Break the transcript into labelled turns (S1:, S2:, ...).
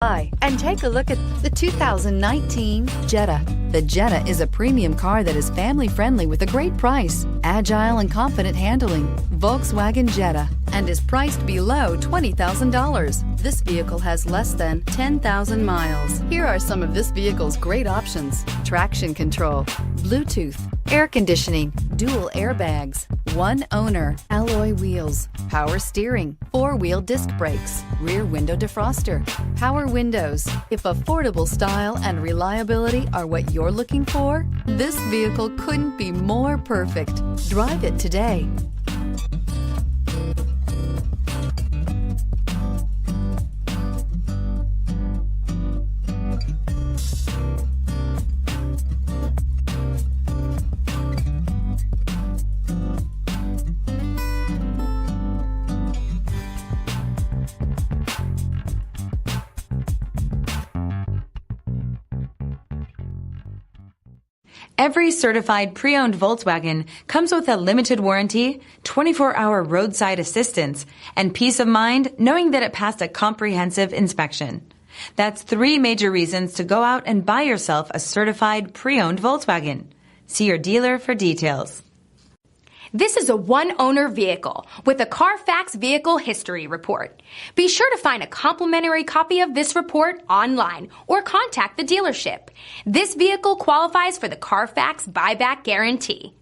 S1: Hi, and take a look at the 2019 Jetta. The Jetta is a premium car that is family-friendly with a great price, agile and confident handling. Volkswagen Jetta, and is priced below $20,000. This vehicle has less than 10,000 miles. Here are some of this vehicle's great options: traction control, Bluetooth, air conditioning, dual airbags, one owner, alloy wheels, power steering, four-wheel disc brakes, rear window defroster, power windows. If affordable style and reliability are what you're looking for, this vehicle couldn't be more perfect. Drive it today.
S2: Every certified pre-owned Volkswagen comes with a limited warranty, 24-hour roadside assistance, and peace of mind knowing that it passed a comprehensive inspection. That's 3 major reasons to go out and buy yourself a certified pre-owned Volkswagen. See your dealer for details.
S3: This is a one-owner vehicle with a CARFAX Vehicle History Report. Be sure to find a complimentary copy of this report online or contact the dealership. This vehicle qualifies for the CARFAX Buyback Guarantee.